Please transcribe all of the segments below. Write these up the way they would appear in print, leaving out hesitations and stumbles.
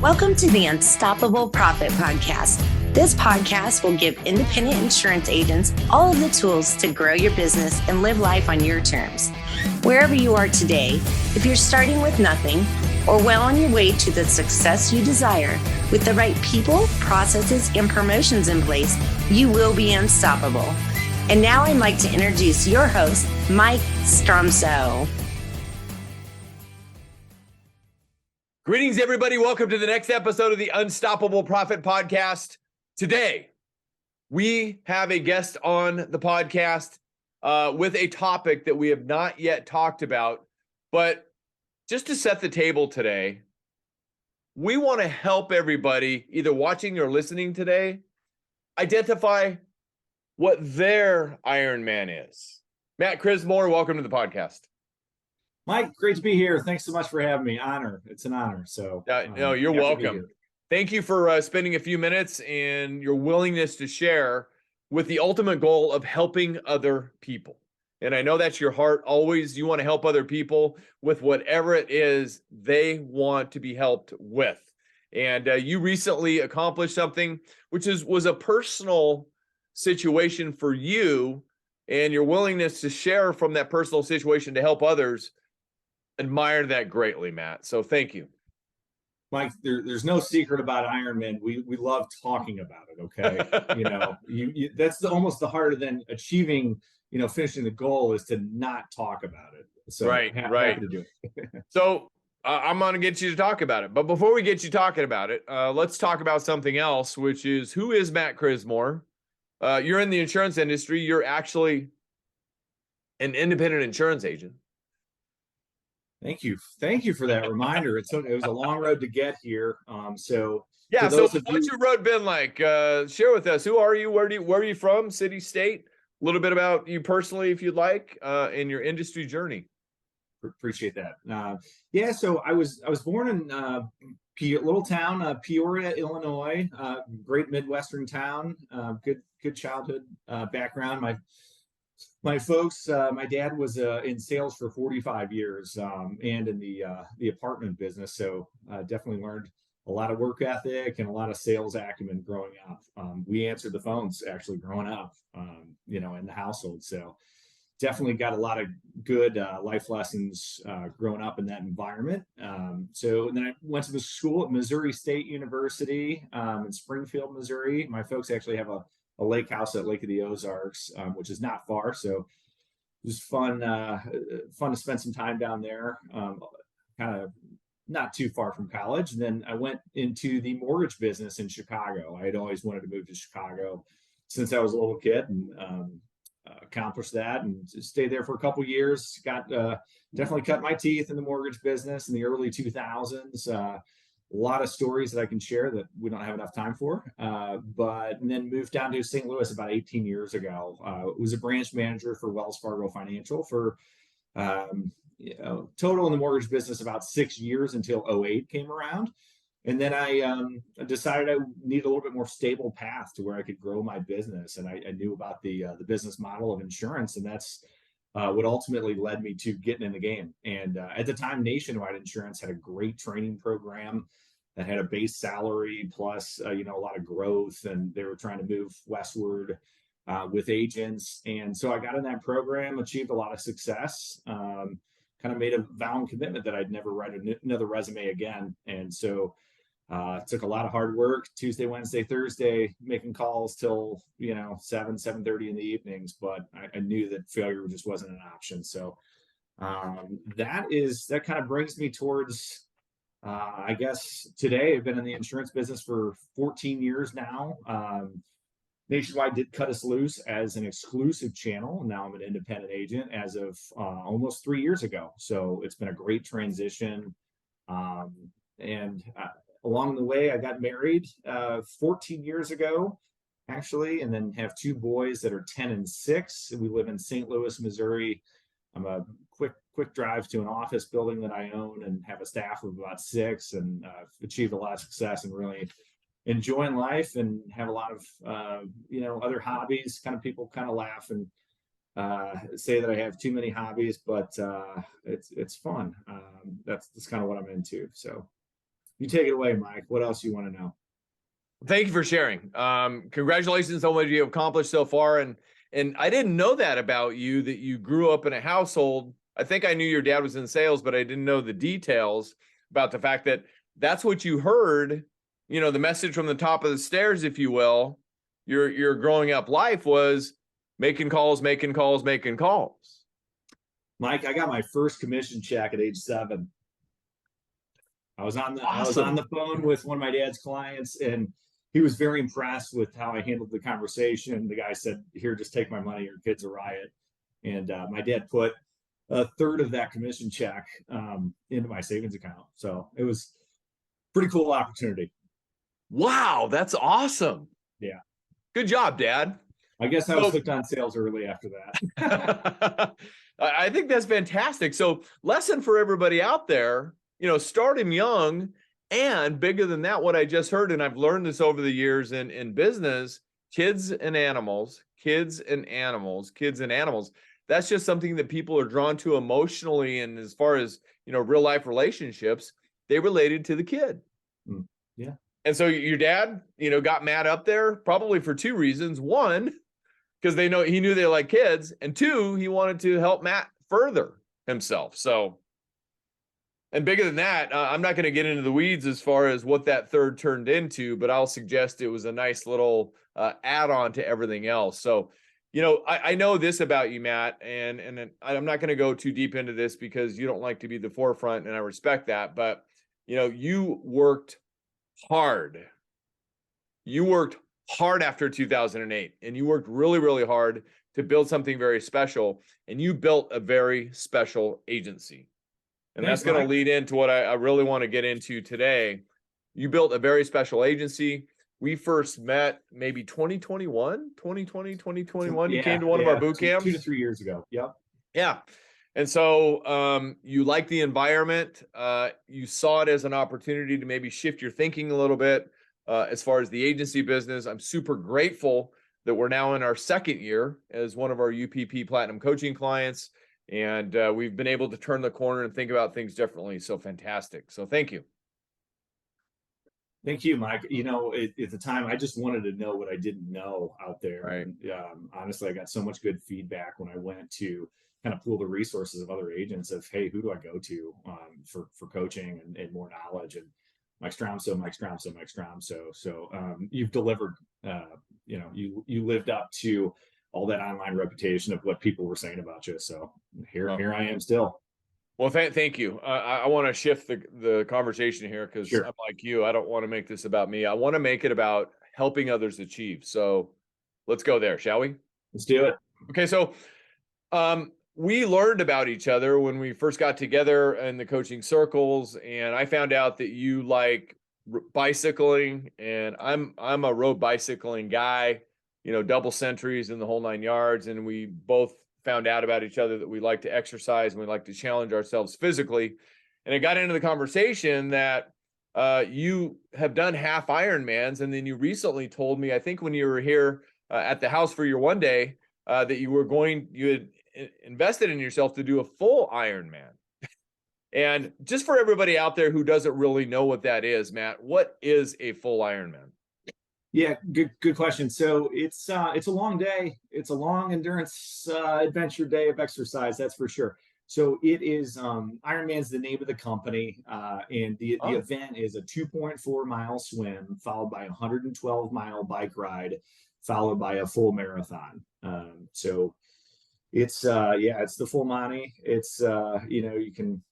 Welcome to the Unstoppable Profit Podcast. This podcast will give independent insurance agents all of the tools to grow your business and live life on your terms. Wherever you are today, if you're starting with nothing or well on your way to the success you desire, with the right people, processes, and promotions in place, you will be unstoppable. And now I'd like to introduce your host, Mike Stromsoe. Greetings, everybody. Welcome to the next episode of the Unstoppable Profit Podcast. Today, we have a guest on the podcast with a topic that we have not yet talked about. But just to set the table today, we want to help everybody, either watching or listening today, identify what their Ironman is. Matt Crismore, welcome to the podcast. Mike, great to be here. Thanks so much for having me. Honor. It's an honor. So no, you're welcome. Thank you for spending a few minutes and your willingness to share with the ultimate goal of helping other people. And I know that's your heart. Always, you want to help other people with whatever it is they want to be helped with. And you recently accomplished something which was a personal situation for you, and your willingness to share from that personal situation to help others. Admire that greatly, Matt. So thank you. Mike, there's no secret about Ironman. We love talking about it. Okay. That's almost the harder than achieving, finishing the goal is to not talk about it. So right. Happy to do it. So I'm going to get you to talk about it. But before we get you talking about it, let's talk about something else, which is, who is Matt Crismore? You're in the insurance industry. You're actually an independent insurance agent. Thank you for that reminder. It was a long road to get here. So what's your road been like? Share with us. Who are you? Where are you from? City, state? A little bit about you personally, if you'd like, and your industry journey. Appreciate that. So I was born in a little town, Peoria, Illinois. Great Midwestern town. Good childhood background. My folks, my dad was in sales for 45 years and in the apartment business. So definitely learned a lot of work ethic and a lot of sales acumen growing up. We answered the phones actually growing up, in the household. So definitely got a lot of good life lessons growing up in that environment. So then I went to the school at Missouri State University in Springfield, Missouri. My folks actually have a lake house at Lake of the Ozarks, which is not far. So it was fun to spend some time down there, kind of not too far from college. And then I went into the mortgage business in Chicago. I had always wanted to move to Chicago since I was a little kid, and accomplished that and stayed there for a couple of years. Got definitely cut my teeth in the mortgage business in the early 2000s. A lot of stories that I can share that we don't have enough time for, and then moved down to St. Louis about 18 years ago. Was a branch manager for Wells Fargo Financial for total in the mortgage business about 6 years until 2008 came around. And then I decided I needed a little bit more stable path to where I could grow my business. And I knew about the business model of insurance, and that's what ultimately led me to getting in the game. And at the time, Nationwide Insurance had a great training program that had a base salary plus, a lot of growth, and they were trying to move westward with agents. And so I got in that program, achieved a lot of success, kind of made a vow and commitment that I'd never write another resume again. And so it took a lot of hard work, Tuesday, Wednesday, Thursday, making calls till, 7:30 in the evenings. But I knew that failure just wasn't an option. So that kind of brings me towards, I guess today I've been in the insurance business for 14 years now. Nationwide did cut us loose as an exclusive channel. Now I'm an independent agent as of almost 3 years ago. So it's been a great transition. Along the way, I got married 14 years ago, actually, and then have two boys that are 10 and 6. We live in St. Louis, Missouri. I'm a quick drive to an office building that I own and have a staff of about 6, and achieved a lot of success and really enjoying life and have a lot of, other hobbies. People kind of laugh and say that I have too many hobbies, but it's fun. That's kind of what I'm into. So You take it away, Mike. What else you want to know? Thank you for sharing. Congratulations on what you have accomplished so far. And I didn't know that about you, that you grew up in a household. I think I knew your dad was in sales, but I didn't know the details about the fact that that's what you heard, the message from the top of the stairs, if you will. Your growing up life was making calls. Mike, I got my first commission check at age 7. I was on the phone with one of my dad's clients, and he was very impressed with how I handled the conversation. The guy said, "Here, just take my money. Your kid's a riot." And my dad put a third of that commission check into my savings account. So it was a pretty cool opportunity. Wow, that's awesome. Yeah. Good job, Dad. I guess I was hooked on sales early after that. I think that's fantastic. So lesson for everybody out there, start them young, and bigger than that, what I just heard, and I've learned this over the years in business, kids and animals. That's just something that people are drawn to emotionally. And as far as, real life relationships, they related to the kid. Yeah. And so your dad, got Matt up there probably for 2 reasons. 1, because he knew they like kids. And 2, he wanted to help Matt further himself. So, and bigger than that, I'm not going to get into the weeds as far as what that third turned into, but I'll suggest it was a nice little add-on to everything else. So, I know this about you, Matt, and I'm not going to go too deep into this because you don't like to be the forefront, and I respect that. But, you worked hard. You worked hard after 2008, and you worked really, really hard to build something very special, and you built a very special agency. And that's going to lead into what I really want to get into today. You built a very special agency. We first met maybe 2020. You came to one of our boot camps 2 to 3 years ago. Yep. Yeah. And so you like the environment. You saw it as an opportunity to maybe shift your thinking a little bit as far as the agency business. I'm super grateful that we're now in our 2nd year as one of our UPP Platinum coaching clients. And we've been able to turn the corner and think about things differently. So fantastic. So thank you. Thank you, Mike. At the time, I just wanted to know what I didn't know out there. Right. And, honestly, I got so much good feedback when I went to kind of pool the resources of other agents of, hey, who do I go to for coaching and more knowledge? And Mike Stromsoe. So you've delivered, you lived up to all that online reputation of what people were saying about you. So here I am still. Well, thank you. I want to shift the conversation here because Sure. I'm like you. I don't want to make this about me. I want to make it about helping others achieve. So let's go there, shall we? Let's do it. Okay. So we learned about each other when we first got together in the coaching circles, and I found out that you like bicycling, and I'm a road bicycling guy, double centuries and the whole 9 yards. And we both found out about each other that we like to exercise and we like to challenge ourselves physically. And it got into the conversation that you have done half Ironmans. And then you recently told me, I think when you were here at the house for your one day, that you had invested in yourself to do a full Ironman. And just for everybody out there who doesn't really know what that is, Matt, what is a full Ironman? Yeah, good question. So it's a long day. It's a long endurance adventure day of exercise, that's for sure. So it is Ironman's the name of the company, and the event is a 2.4 mile swim followed by a 112-mile bike ride, followed by a full marathon. So it's it's the full Monty. It's you can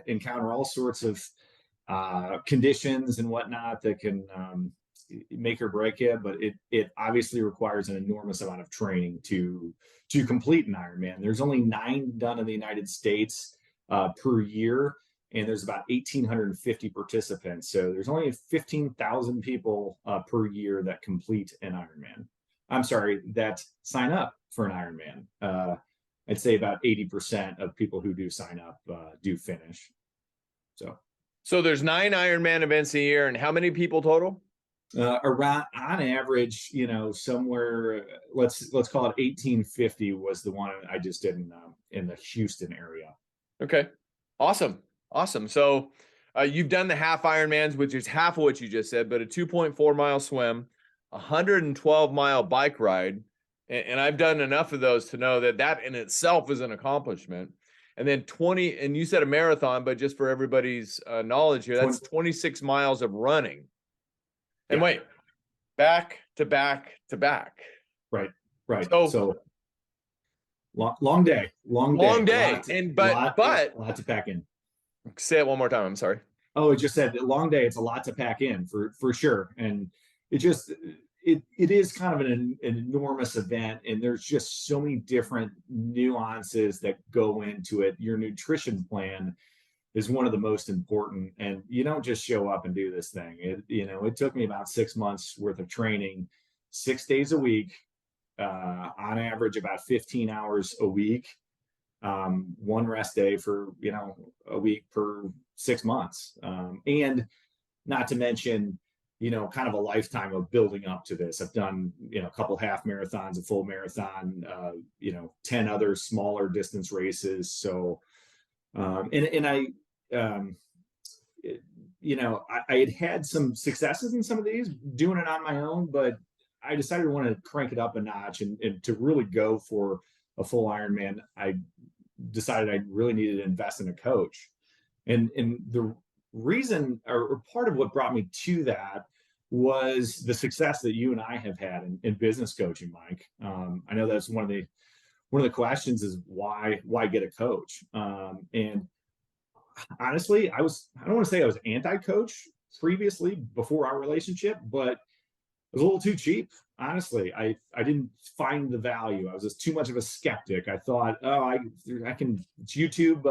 encounter all sorts of conditions and whatnot that can make or break you, but it obviously requires an enormous amount of training to complete an Ironman. There's only 9 done in the United States per year, and there's about 1,850 participants. So there's only 15,000 people per year that complete an Ironman. I'm sorry, that sign up for an Ironman. I'd say about 80% of people who do sign up do finish. So there's 9 Ironman events a year, and how many people total? Around on average, somewhere let's call it 1,850 was the one I just did in the Houston area. Okay, awesome. So You've done the half Ironmans, which is half of what you just said, but a 2.4-mile swim, 112-mile bike ride. And I've done enough of those to know that that in itself is an accomplishment. And then 20, and you said a marathon, but just for everybody's knowledge here, that's 26 miles of running. And wait, back to back to back. Right. So long day. Long day. Lot to pack in. Say it one more time. I'm sorry. Oh, it just said long day. It's a lot to pack in for sure. And it is kind of an enormous event. And there's just so many different nuances that go into it. Your nutrition plan is one of the most important. And you don't just show up and do this thing. It took me about 6 months worth of training, 6 days a week, on average about 15 hours a week. One rest day for, a week per 6 months. And not to mention, kind of a lifetime of building up to this. I've done, a couple half marathons, a full marathon, 10 other smaller distance races. So, I had some successes in some of these doing it on my own, but I decided I want to crank it up a notch and to really go for a full Ironman. I decided I really needed to invest in a coach. And the reason or part of what brought me to that was the success that you and I have had in business coaching, Mike. I know that's one of the questions is why get a coach? And honestly, I don't want to say I was anti-coach previously before our relationship, but it was a little too cheap. Honestly, I didn't find the value. I was just too much of a skeptic. I thought, I can, it's YouTube,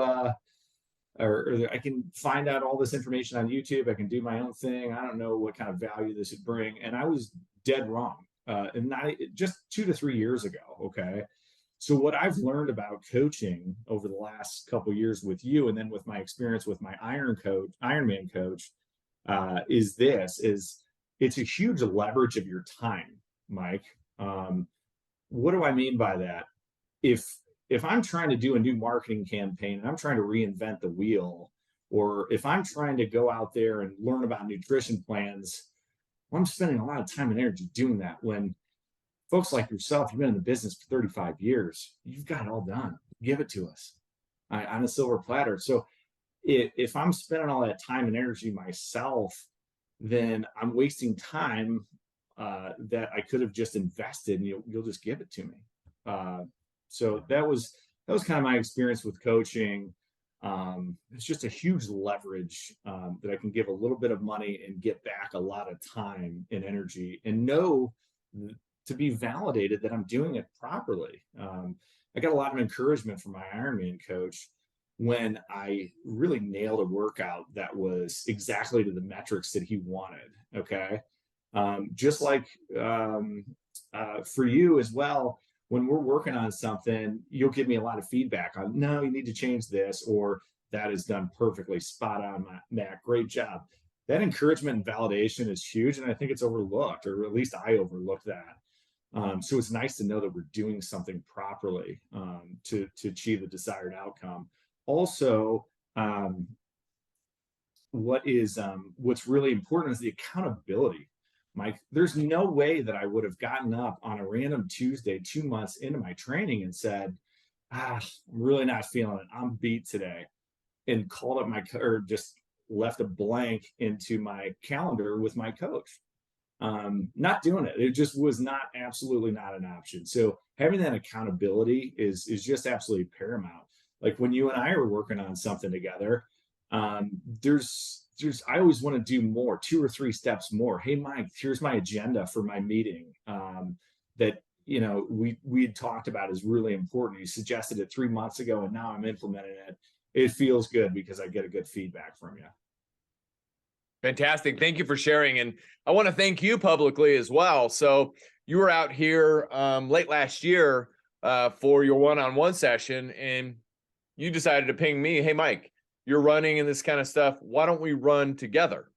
or I can find out all this information on YouTube. I can do my own thing. I don't know what kind of value this would bring. And I was dead wrong. And just 2 to 3 years ago. Okay. So what I've learned about coaching over the last couple of years with you, and then with my experience with my Ironman coach, is it's a huge leverage of your time, Mike. What do I mean by that? If I'm trying to do a new marketing campaign and I'm trying to reinvent the wheel, or if I'm trying to go out there and learn about nutrition plans, well, I'm spending a lot of time and energy doing that. When folks like yourself, you've been in the business for 35 years, you've got it all done. Give it to us on a silver platter. So if I'm spending all that time and energy myself, then I'm wasting time that I could have just invested, and you'll just give it to me. So that was kind of my experience with coaching. It's just a huge leverage that I can give a little bit of money and get back a lot of time and energy, and know to be validated that I'm doing it properly. I got a lot of encouragement from my Ironman coach when I really nailed a workout that was exactly to the metrics that he wanted. Okay. Just like for you as well, when we're working on something, you'll give me a lot of feedback on, no, you need to change this, or that is done perfectly, spot on, Matt, great job. That encouragement and validation is huge. And I think it's overlooked, or at least I overlooked that. So it's nice to know that we're doing something properly to achieve the desired outcome. Also, what's really important is the accountability. Mike, there's no way that I would have gotten up on a random Tuesday 2 months into my training and said, I'm really not feeling it, I'm beat today, and called up or just left a blank into my calendar with my coach. Not doing it. It just was absolutely not an option. So having that accountability is just absolutely paramount. Like when you and I are working on something together, I always want to do more, 2 or 3 steps more. Hey, Mike, here's my agenda for my meeting that, we had talked about is really important. You suggested it 3 months ago, and now I'm implementing it. It feels good because I get a good feedback from you. Fantastic. Thank you for sharing. And I want to thank you publicly as well. So you were out here late last year for your one-on-one session, and you decided to ping me, hey, Mike, you're running and this kind of stuff. Why don't we run together?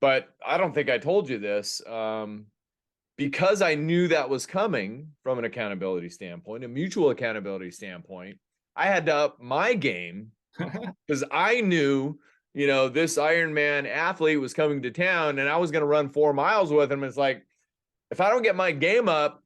But I don't think I told you this because I knew that was coming from an accountability standpoint, a mutual accountability standpoint. I had to up my game because I knew, this Ironman athlete was coming to town and I was going to run 4 miles with him. It's like, if I don't get my game up,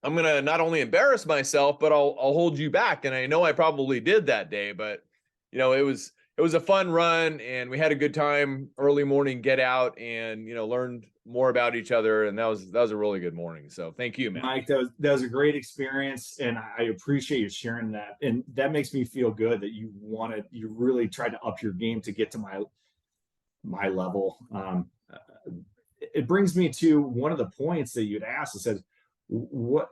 I'm going to not only embarrass myself, but I'll hold you back. And I know I probably did that day, but it was a fun run and we had a good time, early morning get out, and, learned more about each other. And that was a really good morning. So thank you, man. Mike, that was a great experience. And I appreciate you sharing that. And that makes me feel good that you really tried to up your game to get to my level. It brings me to one of the points that you'd asked. It says, what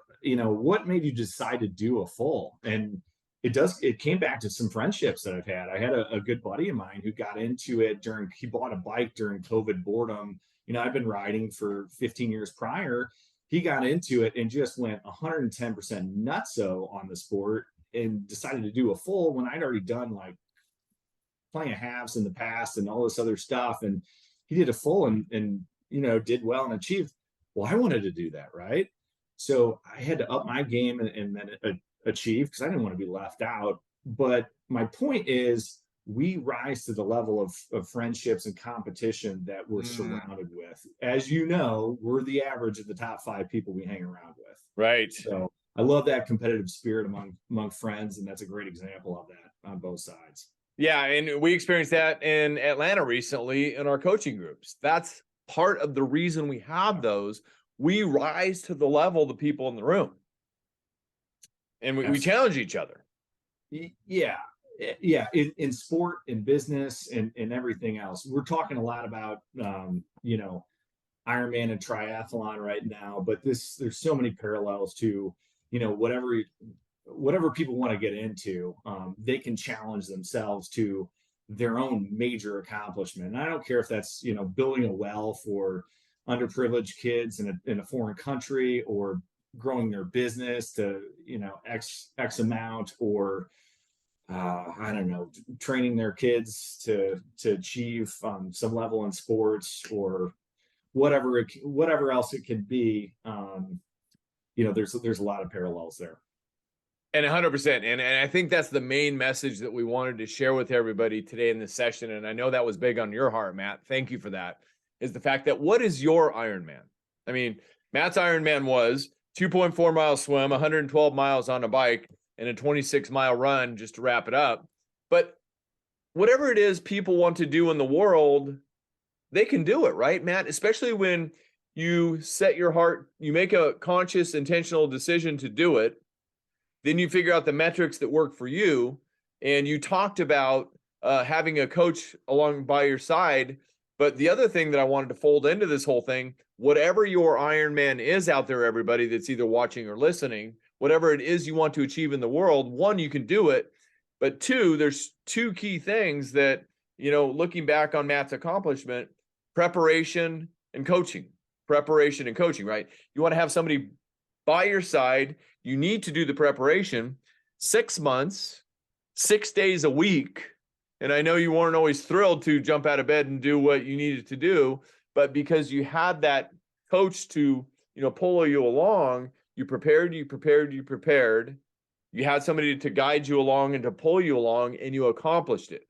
made you decide to do a full? And it came back to some friendships that I've had. I had a good buddy of mine who got into it he bought a bike during COVID boredom. I've been riding for 15 years prior. He got into it and just went 110% nutso on the sport and decided to do a full when I'd already done like plenty of halves in the past and all this other stuff. And he did a full and did well and achieved. Well, I wanted to do that, right? So I had to up my game and then achieve, because I didn't want to be left out. But my point is, we rise to the level of friendships and competition that we're surrounded with. As you know, we're the average of the top 5 people we hang around with. Right. So I love that competitive spirit among friends, and that's a great example of that on both sides. Yeah, and we experienced that in Atlanta recently in our coaching groups. That's part of the reason we have those. We rise to the level of the people in the room. And we challenge each other. Yeah. In sport, in business, and everything else. We're talking a lot about, Ironman and triathlon right now, but there's so many parallels to, whatever people want to get into, they can challenge themselves to their own major accomplishment. And I don't care if that's, building a well for underprivileged kids in a foreign country, or growing their business to, X amount, or I don't know, training their kids to achieve some level in sports, or whatever else it could be. There's a lot of parallels there. And 100%. And I think that's the main message that we wanted to share with everybody today in this session. And I know that was big on your heart, Matt. Thank you for that. Is the fact that, what is your Ironman? I mean, Matt's Ironman was 2.4 mile swim, 112 miles on a bike, and a 26-mile run, just to wrap it up. But whatever it is people want to do in the world, they can do it, right, Matt? Especially when you set your heart, you make a conscious, intentional decision to do it. Then you figure out the metrics that work for you. And you talked about having a coach along by your side. But the other thing that I wanted to fold into this whole thing, whatever your Ironman is out there, everybody that's either watching or listening, whatever it is you want to achieve in the world, 1, you can do it. But 2, there's 2 key things that, looking back on Matt's accomplishment: preparation and coaching. Preparation and coaching, right? You want to have somebody by your side. You need to do the preparation 6 months, 6 days a week. And I know you weren't always thrilled to jump out of bed and do what you needed to do, but because you had that coach to, pull you along, you prepared. You had somebody to guide you along and to pull you along, and you accomplished it.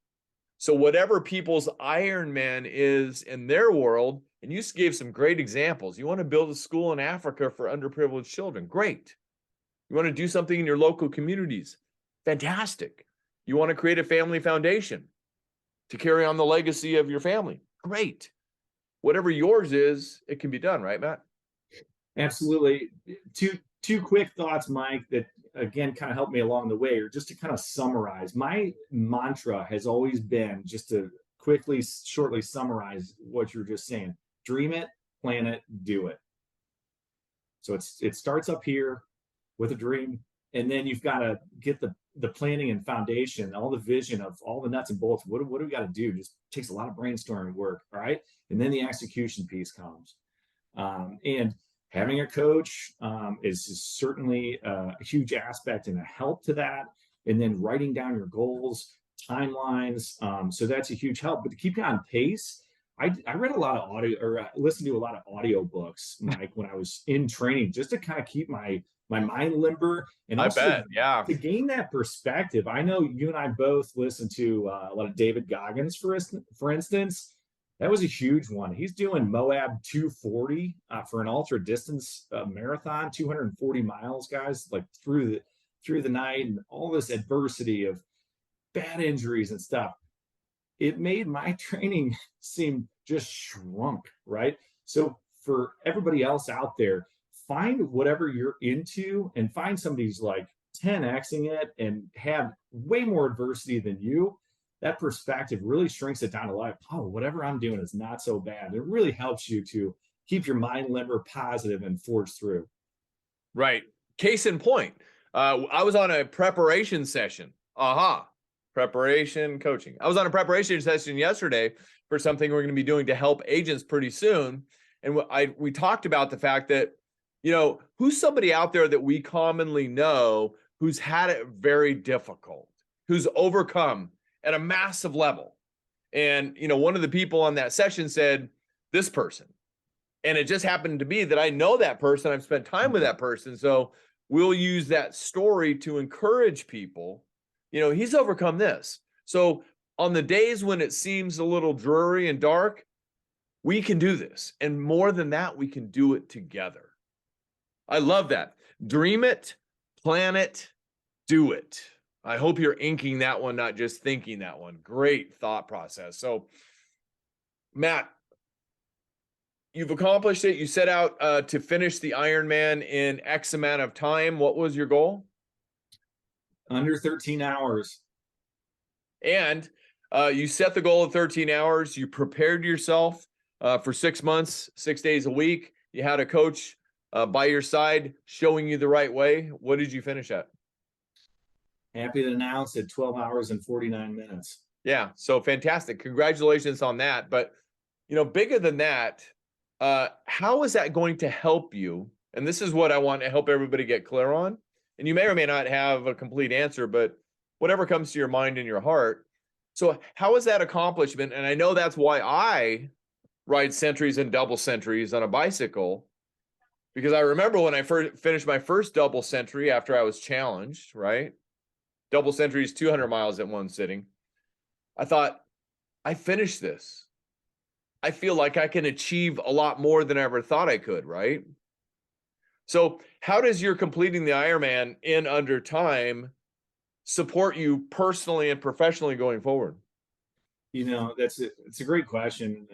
So whatever people's Ironman is in their world, and you gave some great examples. You want to build a school in Africa for underprivileged children. Great. You want to do something in your local communities. Fantastic. You want to create a family foundation to carry on the legacy of your family. Great. Whatever yours is, it can be done, right, Matt? Absolutely. Two quick thoughts, Mike, that again kind of helped me along the way, or just to kind of summarize. My mantra has always been, just to quickly, shortly summarize what you were just saying: dream it, plan it, do it. So it starts up here with a dream, and then you've got to get the planning and foundation, all the vision of all the nuts and bolts. What do we got to do? Just takes a lot of brainstorming work, all right? And then the execution piece comes. And having a coach is certainly a huge aspect and a help to that. And then writing down your goals, timelines. So that's a huge help. But to keep you on pace, I read a lot of audio, or listened to a lot of audio books, Mike, when I was in training, just to kind of keep my mind limber, and I also bet. Yeah. to gain that perspective. I know you and I both listen to a lot of David Goggins, for instance. That was a huge one. He's doing Moab 240 for an ultra distance marathon, 240 miles, guys, like through the night, and all this adversity of bad injuries and stuff. It made my training seem just shrunk, right? So for everybody else out there, find whatever you're into and find somebody who's like 10xing it and have way more adversity than you. That perspective really shrinks it down to life. Oh, whatever I'm doing is not so bad. It really helps you to keep your mind limber positive and forge through. Right. Case in point, I was on a preparation session. Preparation coaching. I was on a preparation session yesterday for something we're going to be doing to help agents pretty soon. And we talked about the fact that, who's somebody out there that we commonly know who's had it very difficult, who's overcome at a massive level. And, one of the people on that session said, this person. And it just happened to be that I know that person. I've spent time with that person. So we'll use that story to encourage people. He's overcome this. So on the days when it seems a little dreary and dark, we can do this. And more than that, we can do it together. I love that. Dream it, plan it, do it. I hope you're inking that one, not just thinking that one. Great thought process. So, Matt, you've accomplished it. You set out to finish the Ironman in X amount of time. What was your goal? Under 13 hours. And you set the goal of 13 hours. You prepared yourself for 6 months, 6 days a week. You had a coach by your side showing you the right way. What did you finish at? Happy to announce at 12 hours and 49 minutes. Yeah, so fantastic. Congratulations on that. But, bigger than that, how is that going to help you? And this is what I want to help everybody get clear on. And you may or may not have a complete answer, but whatever comes to your mind and your heart. So how is that accomplishment? And I know that's why I ride centuries and double centuries on a bicycle, because I remember when I finished my first double century after I was challenged, right? Double century is 200 miles at one sitting. I thought, I finished this. I feel like I can achieve a lot more than I ever thought I could, right? So how does your completing the Ironman in under time support you personally and professionally going forward? It's a great question.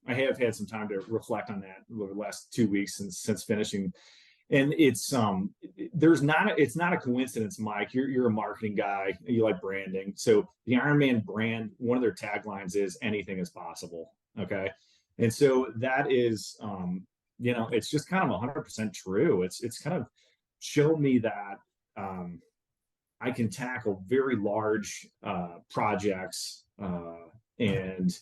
I have had some time to reflect on that over the last 2 weeks since finishing. And it's not a coincidence, Mike. You're a marketing guy. You like branding. So the Ironman brand, one of their taglines is anything is possible. Okay. And so that is, it's just kind of 100% true. It's kind of shown me that I can tackle very large projects and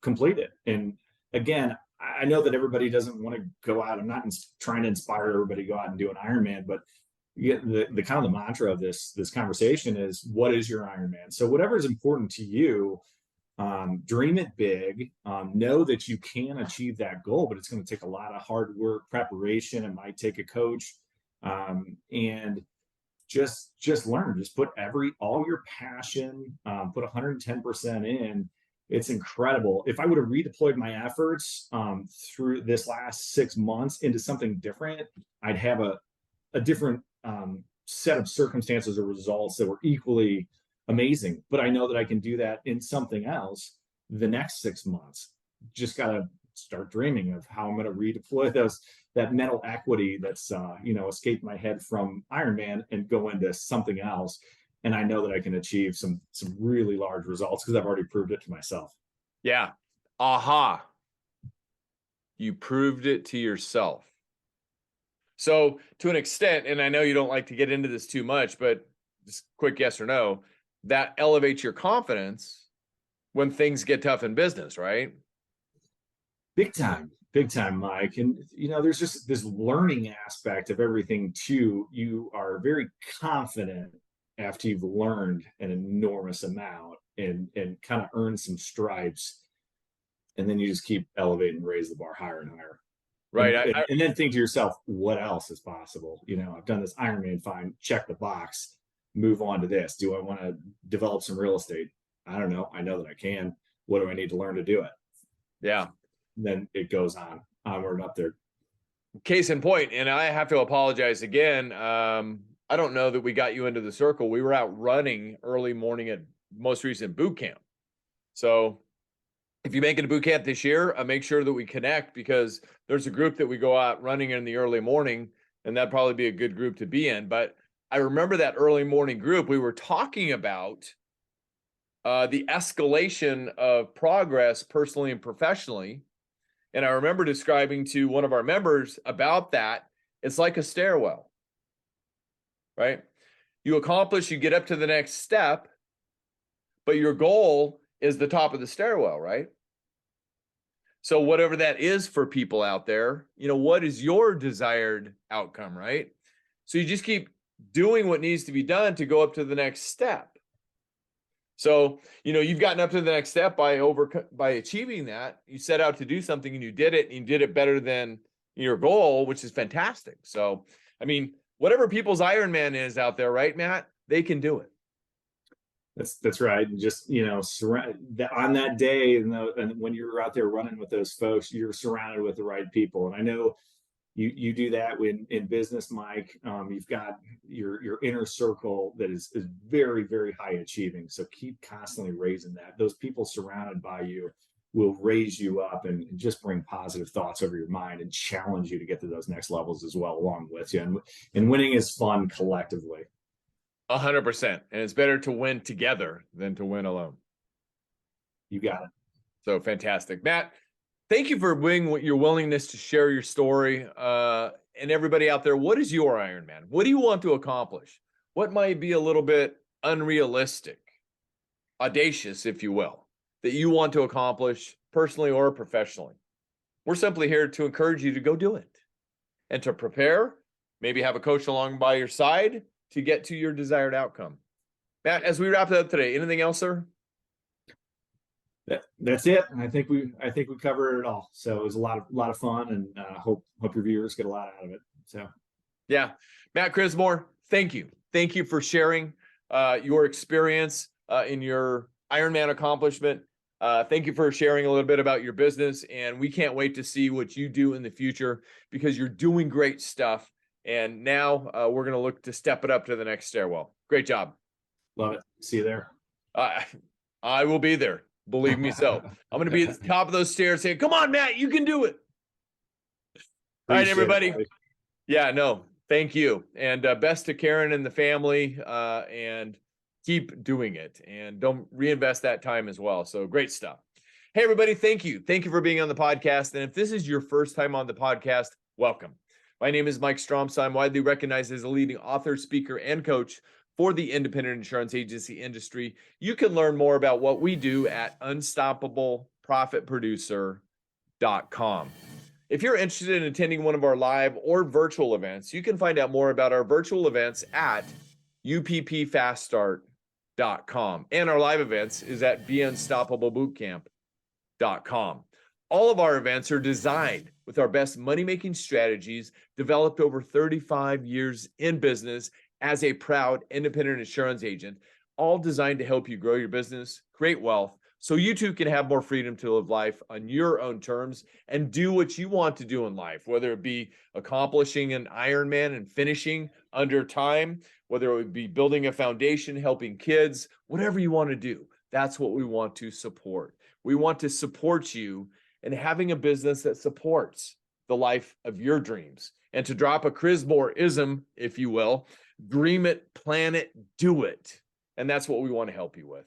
complete it. And again, I know that everybody doesn't want to go out. I'm not trying to inspire everybody to go out and do an Ironman, but the kind of the mantra of this conversation is, what is your Ironman? So whatever is important to you, dream it big, know that you can achieve that goal, but it's going to take a lot of hard work, preparation. It might take a coach, and just learn, just put all your passion, put 110% in. It's incredible. If I would have redeployed my efforts through this last 6 months into something different, I'd have a different set of circumstances or results that were equally amazing. But I know that I can do that in something else the next 6 months. Just got to start dreaming of how I'm going to redeploy that mental equity that's escaped my head from Ironman and go into something else. And I know that I can achieve some really large results because I've already proved it to myself. Yeah. Aha. You proved it to yourself. So to an extent, and I know you don't like to get into this too much, but just quick yes or no, that elevates your confidence when things get tough in business, right? Big time, Mike. And, there's just this learning aspect of everything too. You are very confident after you've learned an enormous amount and kind of earned some stripes. and then you just keep elevating and raise the bar higher and higher. Right. And then think to yourself, what else is possible? I've done this Ironman, fine, check the box, move on to this. Do I want to develop some real estate? I don't know. I know that I can. What do I need to learn to do it? Yeah. Then it goes onward up there. Case in point, and I have to apologize again. I don't know that we got you into the circle. We were out running early morning at most recent boot camp. So if you make it to boot camp this year, make sure that we connect, because there's a group that we go out running in the early morning, and that'd probably be a good group to be in. But I remember that early morning group, we were talking about the escalation of progress personally and professionally. And I remember describing to one of our members about that. It's like a stairwell, right? You accomplish, you get up to the next step, but your goal is the top of the stairwell, right? So whatever that is for people out there, what is your desired outcome, right? So you just keep doing what needs to be done to go up to the next step. So, you've gotten up to the next step by achieving that. You set out to do something and you did it, and you did it better than your goal, which is fantastic. So, whatever people's Ironman is out there, right, Matt, they can do it. That's right. And just, on that day, and when you're out there running with those folks, you're surrounded with the right people. And I know you do that when in business, Mike. You've got your inner circle that is very, very high achieving. So keep constantly raising that. Those people surrounded by you will raise you up and just bring positive thoughts over your mind and challenge you to get to those next levels as well, along with you. And winning is fun collectively. 100%. And it's better to win together than to win alone. You got it. So fantastic. Matt, thank you for your willingness to share your story. And everybody out there, what is your Ironman? What do you want to accomplish? What might be a little bit unrealistic, audacious, if you will, that you want to accomplish personally or professionally? We're simply here to encourage you to go do it and to prepare, maybe have a coach along by your side to get to your desired outcome. Matt, as we wrap it up today, anything else, sir? That's it. I think we covered it all. So it was a lot of fun, and hope your viewers get a lot out of it. So yeah, Matt Crismore, thank you for sharing your experience in your Ironman accomplishment. Thank you for sharing a little bit about your business, and we can't wait to see what you do in the future, because you're doing great stuff. And now we're going to look to step it up to the next stairwell. Great job. Love it. See you there. I will be there. Believe me so. I'm going to be at the top of those stairs saying, come on, Matt, you can do it. All right, everybody. Yeah, no, thank you. And best to Karen and the family, and keep doing it. And don't reinvest that time as well. So great stuff. Hey, everybody, thank you. Thank you for being on the podcast. And if this is your first time on the podcast, welcome. My name is Mike Stromsoe. I'm widely recognized as a leading author, speaker, and coach for the independent insurance agency industry. You can learn more about what we do at unstoppableprofitproducer.com. If you're interested in attending one of our live or virtual events, you can find out more about our virtual events at uppfaststart.com. And our live events is at beunstoppablebootcamp.com. All of our events are designed with our best money-making strategies developed over 35 years in business as a proud independent insurance agent, all designed to help you grow your business, create wealth, so you too can have more freedom to live life on your own terms and do what you want to do in life, whether it be accomplishing an Ironman and finishing under time, whether it would be building a foundation, helping kids, whatever you want to do. That's what we want to support. We want to support you in having a business that supports the life of your dreams. And to drop a Crismore-ism, if you will, dream it, plan it, do it. And that's what we want to help you with.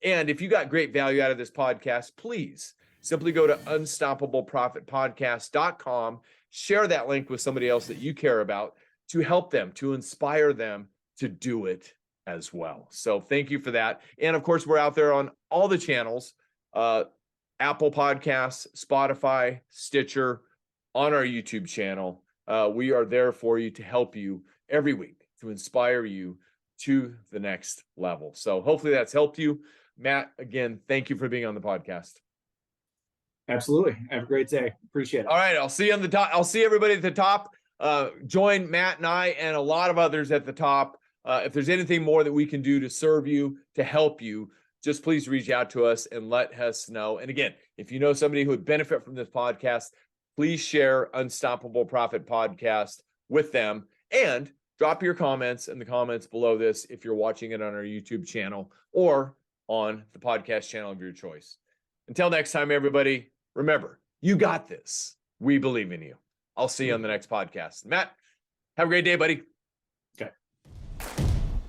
And if you got great value out of this podcast, please simply go to unstoppableprofitpodcast.com, share that link with somebody else that you care about to help them, to inspire them to do it as well. So thank you for that. And of course, we're out there on all the channels, Apple Podcasts, Spotify, Stitcher, on our YouTube channel. We are there for you to help you every week, to inspire you to the next level. So hopefully that's helped you. Matt, again, thank you for being on the podcast. Absolutely. Have a great day. Appreciate it. All right. I'll see you on the top. I'll see everybody at the top. Join Matt and I and a lot of others at the top. If there's anything more that we can do to serve you, to help you, just please reach out to us and let us know. And again, if you know somebody who would benefit from this podcast, please share Unstoppable Profit Podcast with them, and drop your comments in the comments below this if you're watching it on our YouTube channel or on the podcast channel of your choice. Until next time, everybody, remember, you got this. We believe in you. I'll see you on the next podcast. Matt, have a great day, buddy. Okay.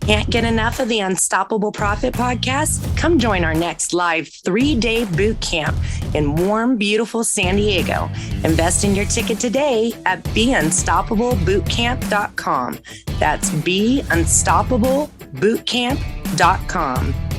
Can't get enough of the Unstoppable Profit Podcast? Come join our next live 3-day boot camp in warm, beautiful San Diego. Invest in your ticket today at beunstoppablebootcamp.com. That's beunstoppablebootcamp.com.